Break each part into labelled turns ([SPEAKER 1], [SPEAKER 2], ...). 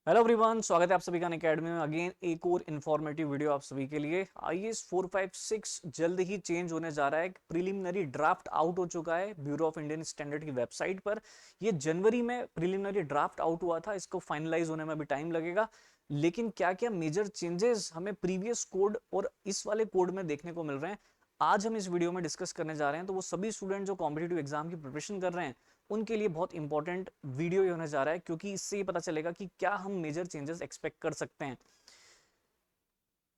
[SPEAKER 1] Hello everyone, स्वागत है आप सभी का अकेडमी में। अगेन एक और इन्फॉर्मेटिव वीडियो आप सभी के लिए। आईएएस 456 जल्द ही चेंज होने जा रहा है। प्रिलिमिनरी ड्राफ्ट आउट हो चुका है ब्यूरो ऑफ इंडियन स्टैंडर्ड की वेबसाइट पर। ये जनवरी में प्रिलिमिनरी ड्राफ्ट आउट हुआ था, इसको फाइनलाइज होने में अभी टाइम लगेगा। लेकिन क्या क्या मेजर चेंजेस हमें प्रीवियस कोड और इस वाले कोड में देखने को मिल रहे हैं, आज हम इस वीडियो में डिस्कस करने जा रहे हैं। तो वो सभी स्टूडेंट जो कॉम्पिटिटिव एग्जाम की प्रिपरेशन कर रहे हैं उनके लिए बहुत इंपॉर्टेंट वीडियो ये होने जा रहा है, क्योंकि इससे ये पता चलेगा कि क्या हम मेजर चेंजेस एक्सपेक्ट कर सकते हैं।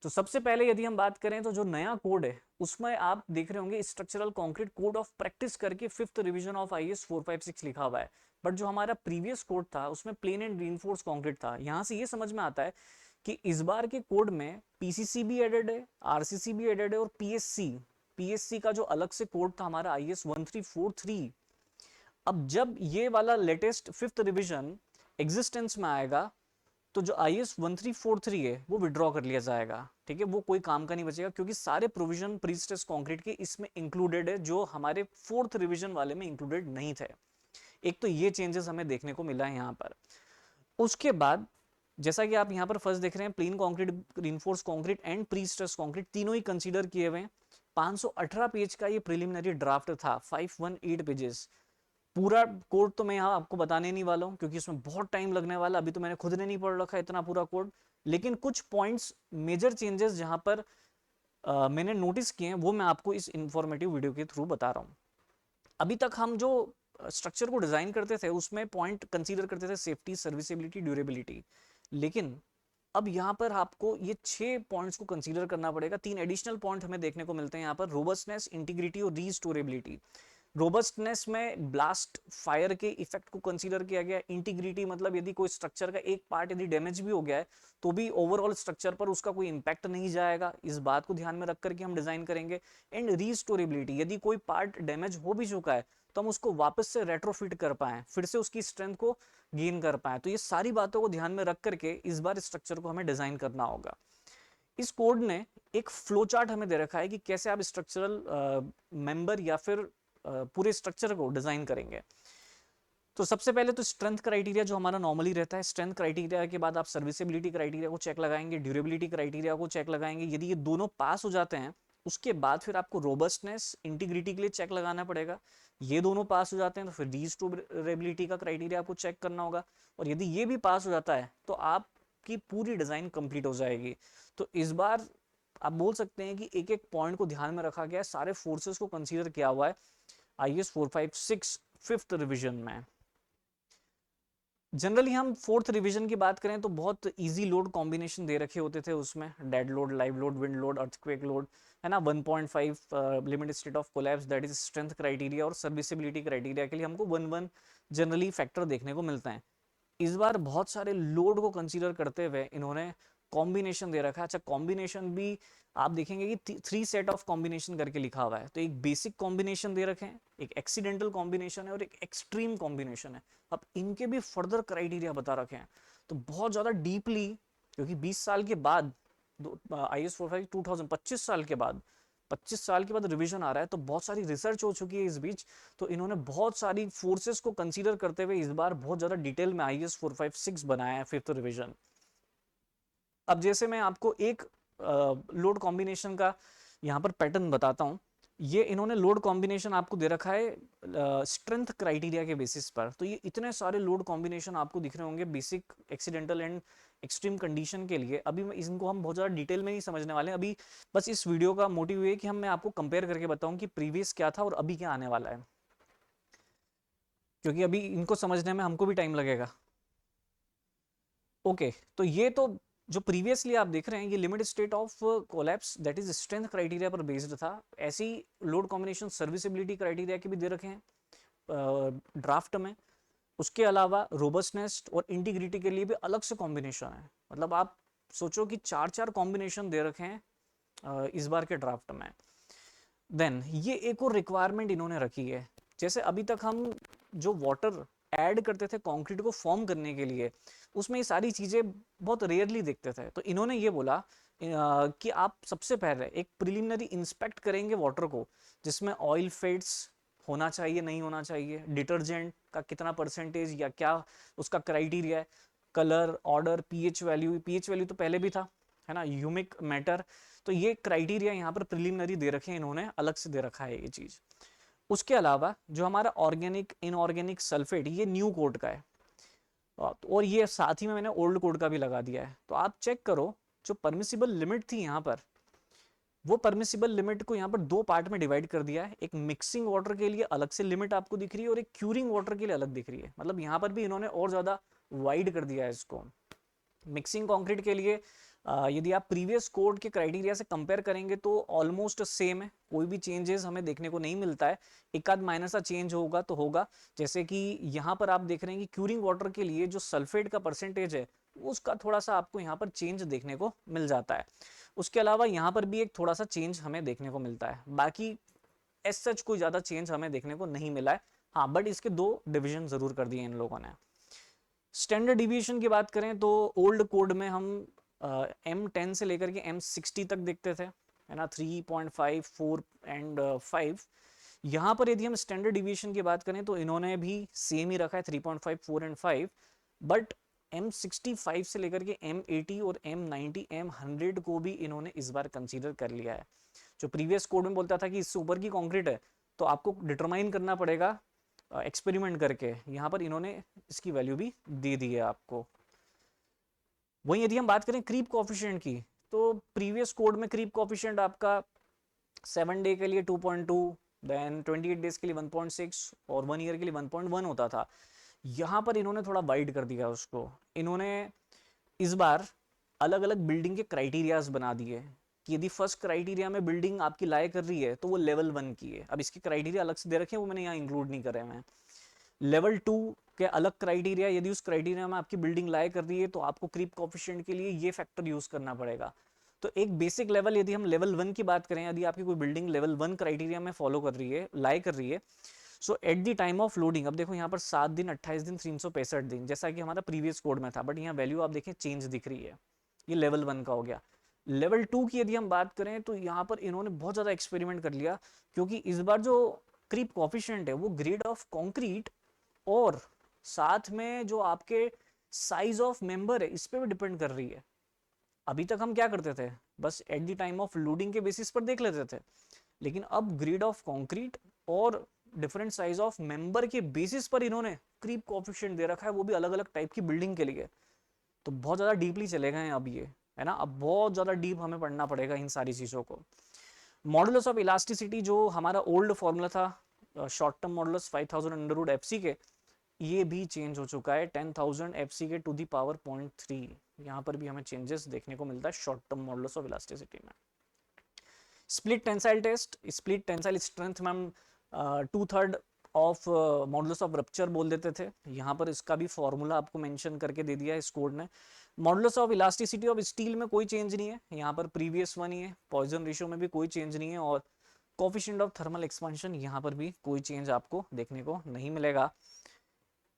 [SPEAKER 1] तो सबसे पहले यदि हम बात करें तो जो नया कोड है उसमें आप देख रहे होंगे structural concrete code of practice करके 5th रिवीजन ऑफ आईएएस 456 लिखा हुआ है। बट जो हमारा प्रीवियस कोड था उसमें प्लेन एंड रीइंफोर्स कंक्रीट था। यहां से ये समझ में आता है कि इस बार के कोड में पीसीसी भी एडेड है, आरसीसी भी एडेड है और पीएससी पीएससी का जो अलग से कोड था हमारा आईएएस 1343। अब जब ये वाला लेटेस्ट 5th रिवीजन एग्जिस्टेंस में आएगा तो जो आईएएस 1343 है वो विड्रॉ कर लिया जाएगा। ठीक है, वो कोई काम का नहीं बचेगा, क्योंकि सारे प्रोविजन प्री स्ट्रेस कंक्रीट के इसमें इंक्लूडेड है जो हमारे 4th रिवीजन वाले में इंक्लूडेड नहीं थे। एक तो ये चेंजेस हमें देखने को मिला है यहाँ पर। उसके बाद जैसा कि आप यहाँ पर फर्स्ट देख रहे हैं, plane concrete, reinforce concrete and pre stress concrete तीनों ही कंसीडर किए हुए हैं। 518 पेज का ये प्रिलिमिनरी ड्राफ्ट था, 518 पेजेस। पूरा कोड तो मैं यहाँ आपको बताने नहीं वाला हूँ, क्योंकि इसमें बहुत टाइम लगने वाला। अभी तो मैंने खुद ने नहीं पढ़ रखा इतना पूरा कोड। लेकिन कुछ पॉइंट्स, मेजर चेंजेस जहां पर मैंने नोटिस किए हैं वो मैं आपको इस इंफॉर्मेटिव वीडियो के थ्रू बता रहा हूँ। अभी तक हम जो स्ट्रक्चर को डिजाइन करते थे उसमें पॉइंट कंसीडर करते थे सेफ्टी, सर्विसेबिलिटी, ड्यूरेबिलिटी। लेकिन अब यहाँ पर आपको ये 6 पॉइंट्स को कंसीडर करना पड़ेगा। 3 एडिशनल पॉइंट हमें देखने को मिलते हैं यहाँ पर, रोबस्टनेस, इंटीग्रिटी और रीस्टोरेबिलिटी। रोबस्टनेस में ब्लास्ट फायर के इफेक्ट को कंसीडर किया गया। इंटीग्रिटी मतलब यदि कोई स्ट्रक्चर का एक पार्ट यदि डैमेज भी हो गया है तो भी ओवरऑल स्ट्रक्चर पर उसका कोई इंपैक्ट नहीं जाएगा, इस बात को ध्यान में रख करके हम डिजाइन करेंगे। एंड रीस्टोरेबिलिटी, यदि कोई पार्ट डैमेज हो भी चुका है तो हम उसको वापस से रेट्रोफिट कर पाए, फिर से उसकी स्ट्रेंथ को गेन कर पाए। तो ये सारी बातों को ध्यान में रख करके इस बार स्ट्रक्चर को हमें डिजाइन करना होगा। इस कोड ने एक फ्लो चार्ट हमें दे रखा है कि कैसे आप स्ट्रक्चरल मेंबर या फिर पूरे स्ट्रक्चर को डिजाइन करेंगे। तो सबसे पहले तो स्ट्रेंथ क्राइटेरिया जो हमारा नॉर्मली रहता है, स्ट्रेंथ क्राइटेरिया के बाद आप सर्विसेबिलिटी क्राइटेरिया को चेक लगाएंगे, ड्यूरेबिलिटी क्राइटेरिया को चेक लगाएंगे। यदि ये दोनों पास हो जाते हैं उसके बाद फिर आपको रोबस्टनेस, इंटीग्रिटी के लिए चेक लगाना पड़ेगा। ये दोनों पास हो जाते हैं तो फिर रीस्टोरेबिलिटी का क्राइटेरिया आपको चेक करना होगा। और यदि ये भी पास हो जाता है तो आपकी पूरी डिजाइन कंप्लीट हो जाएगी। तो इस बार आप बोल सकते हैं कि एक एक पॉइंट को ध्यान में रखा गया है, सारे फोर्सेस को कंसीडर किया हुआ है आईएएस 456 5th रिवीजन में। जनरली हम 4th रिवीजन की बात करें तो बहुत इजी लोड कॉम्बिनेशन दे रखे होते थे उसमें, dead load, live load, wind load, earthquake load, है ना। 1.5 limit state of collapse, that is strength criteria, और सर्विसेबिलिटी क्राइटेरिया के लिए हमको 1 जनरली फैक्टर देखने को मिलता है। इस बार बहुत सारे लोड को कंसीडर करते हुए इन्होंने कॉम्बिनेशन दे रखा है। अच्छा, कॉम्बिनेशन भी आप देखेंगे कि 3 सेट ऑफ कॉम्बिनेशन करके लिखा हुआ है। तो एक बेसिक कॉम्बिनेशन दे रखे हैं, एक एक्सीडेंटल कॉम्बिनेशन है और एक एक्सट्रीम कॉम्बिनेशन है। अब इनके भी फर्दर क्राइटेरिया बता रखे हैं। तो बहुत ज्यादा डीपली, क्योंकि 20 साल के बाद आईएएस 45 2025 साल के बाद, 25 साल के बाद रिवीजन आ रहा है, तो बहुत सारी रिसर्च हो चुकी है इस बीच। तो इन्होंने बहुत सारी फोर्सेस को कंसीडर करते हुए इस बार बहुत ज्यादा डिटेल में आईएएस 456 बनाया है 5th रिवीजन। अब जैसे मैं आपको एक लोड कॉम्बिनेशन का यहाँ पर पैटर्न बताता हूँ। ये इन्होंने लोड कॉम्बिनेशन आपको दे रखा है स्ट्रेंथ क्राइटेरिया के बेसिस पर। तो ये इतने सारे लोड कॉम्बिनेशन आपको दिख रहे होंगे basic, accidental and extreme condition के लिए। अभी इनको हम बहुत ज़्यादा डिटेल में नहीं समझने वाले हैं अभी। बस इस वीडियो का मोटिव ये कि मैं आपको कंपेयर करके बताऊं कि प्रीवियस क्या था और अभी क्या आने वाला है, क्योंकि अभी इनको समझने में हमको भी टाइम लगेगा। ओके, तो ये तो जो प्रीवियसली आप देख रहे हैं ये limit state of collapse, that is strength criteria पर बेस्ड था। ऐसी लोड कॉम्बिनेशन सर्विसेबिलिटी क्राइटेरिया के भी दे रखे हैं ड्राफ्ट में। उसके अलावा रोबस्टनेस और इंटीग्रिटी के लिए भी अलग से कॉम्बिनेशन है। मतलब आप सोचो कि 4 कॉम्बिनेशन दे रखे हैं इस बार के ड्राफ्ट में। देन ये एक और रिक्वायरमेंट इन्होंने रखी है। जैसे अभी तक हम जो वाटर ऐड करते थे कंक्रीट को फॉर्म करने के लिए, उसमें ये सारी चीज़ें बहुत रेयरली देखते थे। तो इन्होंने ये बोला कि आप सबसे पहले एक प्रिलिमिनरी इंस्पेक्ट करेंगे वाटर को, जिसमें ऑयल फेड्स होना चाहिए, नहीं होना चाहिए, डिटर्जेंट का कितना परसेंटेज या क्या उसका क्राइटेरिया है। कलर, ऑर्डर, पीएच वैल्यू तो पहले भी था, है ना, ह्यूमिक मैटर। तो ये क्राइटेरिया यहाँ पर प्रिलिमिनरी दे रखे हैं इन्होंने, अलग से दे रखा है ये चीज। उसके अलावा जो हमारा ऑर्गेनिक इनऑर्गेनिक सल्फेट, ये न्यू कोड का है, और ये साथ ही में मैंने ओल्ड कोड का भी लगा दिया है। तो आप चेक करो, जो परमिसिबल लिमिट थी यहाँ पर, वो परमिसिबल लिमिट को यहाँ पर दो पार्ट में डिवाइड कर दिया है। एक मिक्सिंग वाटर के लिए अलग से लिमिट आपको दिख रही है और एक क्यूरिंग वाटर के लिए अलग दिख रही है। मतलब यहाँ पर भी इन्होंने और ज्यादा वाइड कर दिया है इसको। मिक्सिंग कंक्रीट के लिए यदि आप प्रीवियस कोड के क्राइटेरिया से कंपेयर करेंगे तो ऑलमोस्ट सेम है, कोई भी चेंजेस हमें देखने को नहीं मिलता है। एक आध माइनर सा चेंज होगा तो होगा, जैसे कि यहाँ पर आप देख रहे हैं कि क्यूरिंग वाटर के लिए जो सल्फेट का परसेंटेज है उसका थोड़ा सा आपको यहाँ पर चेंज देखने को मिल जाता है। उसके अलावा यहाँ पर भी एक थोड़ा सा चेंज हमें देखने को मिलता है, बाकी एज सच कोई ज्यादा चेंज हमें देखने को नहीं मिला है। हाँ, बट इसके दो डिवीजन जरूर कर दिए इन लोगों ने। स्टैंडर्ड डिविएशन की बात करें तो ओल्ड कोड में हम M10 से लेकर के M60 तक देखते थे, है ना, 3.5, 4 एंड 5। यहाँ पर यदि हम स्टैंडर्ड डिविएशन की बात करें तो इन्होंने भी सेम ही रखा है, 3.5, 4 एंड 5। बट M65 से लेकर के M80 और M90, M100 को भी इन्होंने इस बार कंसीडर कर लिया है। जो प्रीवियस कोड में बोलता था कि इससे ऊपर की कंक्रीट है तो आपको डिटरमाइन करना पड़ेगा एक्सपेरिमेंट करके, यहाँ पर इन्होंने इसकी वैल्यू भी दे दी है आपको। वहीं यदि हम बात करें क्रीप कोफिशिएंट की, तो प्रीवियस कोड में क्रीप कोफिशिएंट आपका 7 डे के लिए 2.2, देन 28 डेज के लिए 1.6 और 1 ईयर के लिए 1.1 होता था। यहाँ पर इन्होंने थोड़ा वाइड कर दिया उसको। इन्होंने इस बार अलग अलग बिल्डिंग के क्राइटेरियाज बना दिए कि यदि फर्स्ट क्राइटेरिया में बिल्डिंग आपकी लाई कर रही है तो वो लेवल 1 की है। अब इसके क्राइटेरिया अलग से दे रखे हैं, वो मैंने यहाँ इंक्लूड नहीं करे हैं। लेवल 2 के अलग क्राइटेरिया, यदि उस क्राइटेरिया में आपकी बिल्डिंग लाई कर रही है तो आपको क्रीप कोफिशिएंट के लिए ये फैक्टर यूज करना पड़ेगा। तो एक बेसिक लेवल, यदि हम लेवल 1 की बात करें, यदि आपकी कोई बिल्डिंग लेवल 1 क्राइटेरिया में फॉलो कर रही है, लाई कर रही है, so at the time of loading, अब देखो यहाँ पर 7 दिन, 28 दिन, 365 दिन, जैसा कि हमारा प्रीवियस कोड में था, बट यहाँ वैल्यू आप देखें चेंज दिख रही है। ये लेवल 1 का हो गया। लेवल 2 की यदि हम बात करें तो यहाँ पर इन्होंने बहुत ज्यादा एक्सपेरिमेंट कर लिया, क्योंकि इस बार जो क्रीप कोफिशिएंट है वो ग्रेड ऑफ कंक्रीट और साथ में जो आपके साइज ऑफ मेंबर है इस पे भी डिपेंड कर रही है। अभी तक हम क्या करते थे, बस eight the time of loading के बेसिस पर देख लेते थे, लेकिन अब ग्रेड ऑफ कंक्रीट और डिफरेंट साइज ऑफ मेंबर के बेसिस पर इन्होंने क्रीप कोएफिशिएंट दे रखा है, वो भी अलग अलग टाइप की बिल्डिंग के लिए। तो बहुत ज्यादा डीपली चले गए हैं अब ये, है ना, अब बहुत ज्यादा डीप हमें पढ़ना पड़ेगा इन सारी चीजों को। मॉडुलस ऑफ इलास्टिसिटी जो हमारा ओल्ड फॉर्मूला था short term modulus 5000 under root FC के, ये भी चेंज हो चुका है 10,000 एफसी के टू द पावर 0.3। यहाँ पर भी हमें चेंजेस देखने को मिलता है short term modulus of elasticity में। Split tensile test, split tensile strength में हम 2/3 ऑफ मॉडुलस ऑफ रप्चर बोल देते थे, यहाँ पर इसका भी फॉर्मूला आपको मेंशन करके दे दिया है इस कोड ने। Modulus of elasticity of steel में कोई चेंज नहीं है, यहाँ पर प्रीवियस वन ही है। पॉइजन रेशियो में भी कोई चेंज नहीं है, और कोफिशिएंट ऑफ थर्मल एक्सपेंशन यहाँ पर भी कोई चेंज आपको देखने को नहीं मिलेगा।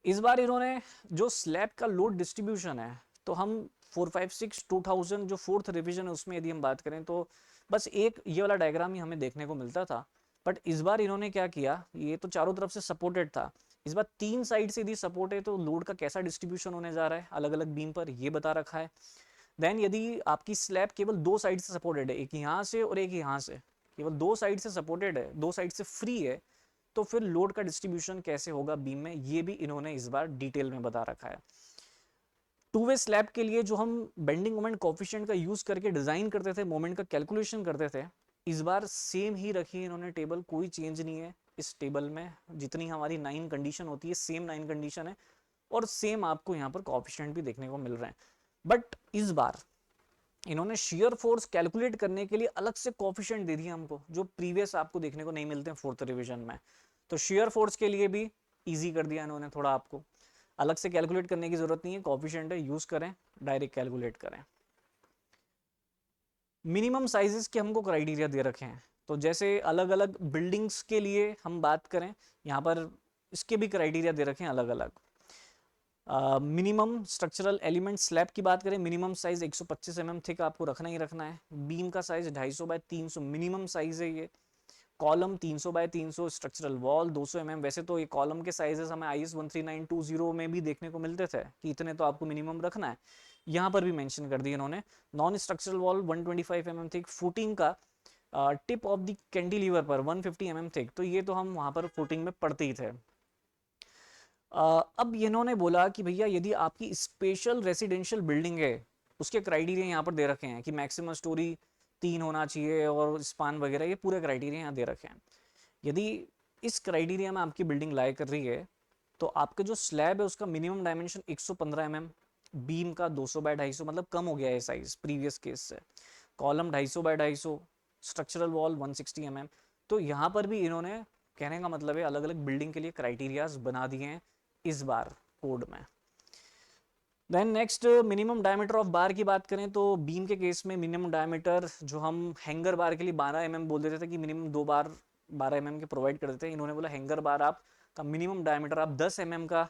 [SPEAKER 1] इस बार इन्होंने जो स्लैब का लोड डिस्ट्रीब्यूशन है, तो हम 456 2000 जो फोर्थ रिवीजन है उसमें यदि हम बात करें तो बस एक ये वाला डायग्राम ही हमें देखने को मिलता था। बट इस बार इन्होंने क्या किया, ये तो चारों तरफ से सपोर्टेड था, इस बार 3 साइड से यदि सपोर्ट है तो लोड का कैसा डिस्ट्रीब्यूशन होने जा रहा है अलग अलग बीम पर, ये बता रखा है। देन यदि आपकी स्लैब केवल 2 साइड से सपोर्टेड है, एक यहाँ से और एक यहाँ से, केवल 2 साइड से सपोर्टेड है, 2 साइड से फ्री है, तो फिर लोड का डिस्ट्रीब्यूशन कैसे होगा बीम में, ये भी इन्होंने इस बार डिटेल में बता रखा है। 2 वे स्लैब के लिए जो हम बेंडिंग मोमेंट कोफिशिएंट का यूज करके डिजाइन करते थे, मोमेंट का कैलकुलेशन करते थे, इस बार सेम ही रखी है इन्होंने टेबल, कोई चेंज नहीं है इस टेबल में। जितनी हमारी 9 कंडीशन होती है सेम 9 कंडीशन है, और सेम आपको यहाँ पर कोफिशिएंट भी देखने को मिल रहे हैं। बट इस बार इन्होंने शियर फोर्स कैलकुलेट करने के लिए अलग से कोफिशिएंट दे दिया हमको, जो प्रीवियस आपको देखने को नहीं मिलते हैं फोर्थ रिवीजन में। तो शियर फोर्स के लिए भी इजी कर दिया इन्होंने थोड़ा, आपको अलग से कैलकुलेट करने की जरूरत नहीं है, कोफिशिएंट है यूज करें, डायरेक्ट कैलकुलेट करें। मिनिमम साइजेस के हमको क्राइटेरिया दे रखे हैं, तो जैसे अलग अलग बिल्डिंग्स के लिए हम बात करें, यहाँ पर इसके भी क्राइटेरिया दे रखे हैं अलग अलग। मिनिमम स्ट्रक्चरल एलिमेंट स्लैब की बात करें, मिनिमम साइज 125 mm थिक आपको रखना ही रखना है। बीम का साइज 250 बाय 300 मिनिमम साइज है ये। कॉलम 300 बाय 300, स्ट्रक्चरल वॉल 200 वैसे तो ये कॉलम के साइजेस हमें IS 13920 में भी देखने को मिलते थे कि इतने तो आपको मिनिमम रखना है, यहाँ पर भी मेंशन कर दिया इन्होंने। Non structural wall 125 thick, footing का टिप ऑफ द कैंटिलीवर पर 150 थिक, तो ये तो हम वहां पर फुटिंग में पढ़ते ही थे। अब इन्होंने बोला कि भैया यदि आपकी स्पेशल रेसिडेंशियल बिल्डिंग है, उसके क्राइटेरिया यहाँ पर दे रखे हैं कि मैक्सिमम स्टोरी 3 होना चाहिए और स्पान वगैरह, ये पूरे क्राइटेरिया यहाँ दे रखे हैं। यदि इस क्राइटेरिया में आपकी बिल्डिंग लाई कर रही है तो आपका जो स्लैब है उसका मिनिमम डायमेंशन 115 बीम का 200 बाय 250, मतलब कम हो गया है साइज प्रीवियस केस से। कॉलम 250 बाय 250, स्ट्रक्चरल वॉल 160 तो यहाँ पर भी इन्होंने, कहने का मतलब है, अलग अलग बिल्डिंग के लिए क्राइटेरियाज बना दिए हैं इस बार कोड में। Then next, minimum diameter of bar की बात करें तो बीम के केस में मिनिमम डायमीटर जो हम हैंगर बार के लिए 12 बोल देते थे कि मिनिमम 2 बार 12 के प्रोवाइड कर देते हैं, इन्होंने बोला हैंगर बार आप का मिनिमम डायमीटर आप 10 का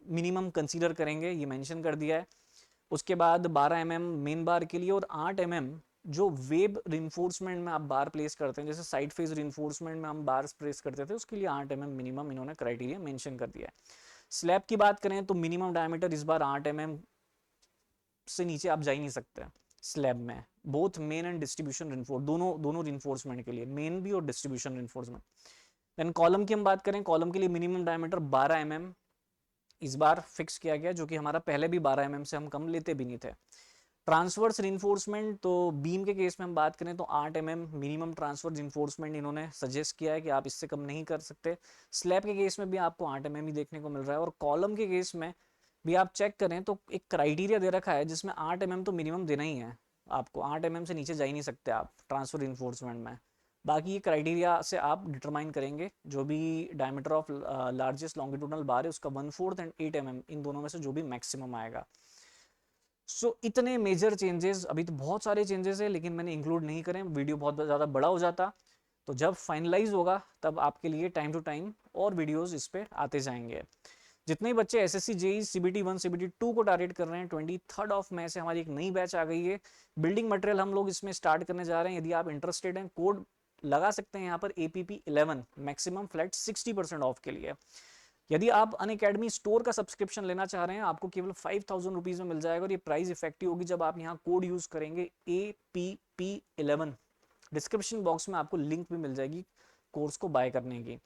[SPEAKER 1] मिनिमम कंसीडर करेंगे, ये मेंशन कर दिया है। उसके बाद 12 मेन बार के लिए और 8 जो वेब रिइंफोर्समेंट में आप बार प्लेस करते हैं, जैसे साइड फेज रिइंफोर्समेंट में हम बार प्लेस करते थे, उसके लिए 8 मिनिमम इन्होंने क्राइटेरिया मेंशन कर दिया है। स्लैब की बात करें तो मिनिमम डायमीटर इस बार 8 से नीचे आप जा ही नहीं सकते स्लैब में, both men and distribution reinforce, दोनों रिइंफोर्समेंट के लिए, मेन भी और डिस्ट्रीब्यूशन रिइंफोर्समेंट। देन कॉलम की हम बात करें, कॉलम के लिए मिनिमम डायमीटर 12 इस बार फिक्स किया गया, जो कि हमारा पहले भी 12 से हम कम लेते भी नहीं थे। ट्रांसवर्स रिइंफोर्समेंट, तो बीम के केस में हम बात करें तो 8 मिनिमम ट्रांसवर्स रिइंफोर्समेंट इन्होंने सजेस्ट किया है कि आप इससे कम नहीं कर सकते। स्लैब के केस में भी आपको 8 ही देखने को मिल रहा है, और कॉलम के केस में भी आप चेक करें तो एक क्राइटेरिया दे रखा है जिसमें 8 तो मिनिमम देना ही है आपको, 8 से नीचे जा ही नहीं सकते आप ट्रांसफर रिइंफोर्समेंट में। बाकी ये क्राइटेरिया से आप डिटरमाइन करेंगे जो भी डायमीटर ऑफ लार्जेस्ट लॉन्गिट्यूडनल बार है उसका 1/4 एंड 8 इन दोनों में से जो भी मैक्सिमम आएगा। सो इतने मेजर चेंजेस, अभी तो बहुत सारे चेंजेस है लेकिन मैंने इंक्लूड नहीं करें, वीडियो बहुत ज़्यादा बड़ा हो जाता, तो जब फाइनलाइज होगा तब आपके लिए टाइम टू टाइम और वीडियोस इस पे आते जाएंगे। जितने बच्चे एसएससी जेई CBT 1 CBT 2 को टारगेट कर रहे हैं, 23 मई से हमारी एक नई बैच आ गई है, बिल्डिंग मटेरियल हम लोग इसमें स्टार्ट करने जा रहे हैं। यदि आप इंटरेस्टेड हैं, कोड लगा सकते हैं यहाँ पर APP11, मैक्सिमम फ्लैट 60% ऑफ के लिए। यदि आप अनअकैडमी स्टोर का सब्सक्रिप्शन लेना चाह रहे हैं, आपको केवल 5000 रुपीज में मिल जाएगा, और ये प्राइस इफेक्टिव होगी जब आप यहाँ कोड यूज करेंगे APP11। डिस्क्रिप्शन बॉक्स में आपको लिंक भी मिल जाएगी कोर्स को बाय करने की।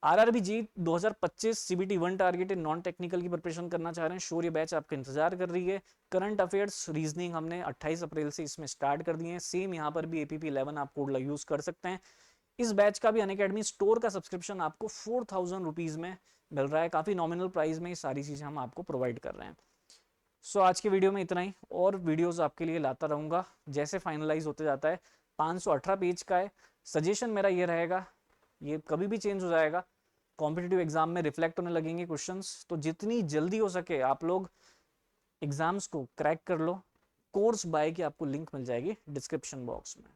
[SPEAKER 1] RRB जी 2025 CBT 1 टारगेटेड नॉन टेक्निकल की प्रिपरेशन करना चाह रहे हैं, शोर ये बैच आपका इंतजार कर रही है। करंट अफेयर्स रीजनिंग हमने 28 अप्रैल से इसमें स्टार्ट कर दिए हैं, सेम यहाँ पर भी APP11 आप कोड यूज कर सकते हैं। इस बैच का भी अनअकैडमी स्टोर का सब्सक्रिप्शन आपको 4000 रुपीज में मिल रहा है, काफी नॉमिनल प्राइस में ये सारी चीजें हम आपको प्रोवाइड कर रहे हैं। सो आज के वीडियो में इतना ही, और वीडियोस आपके लिए लाता रहूंगा जैसे फाइनलाइज होते जाता है। 518 पेज का है, सजेशन मेरा ये रहेगा, ये कभी भी चेंज हो जाएगा, कॉम्पिटिटिव एग्जाम में रिफ्लेक्ट होने लगेंगे क्वेश्चंस, तो जितनी जल्दी हो सके आप लोग एग्जाम्स को क्रैक कर लो। कोर्स बाय की आपको लिंक मिल जाएगी डिस्क्रिप्शन बॉक्स में।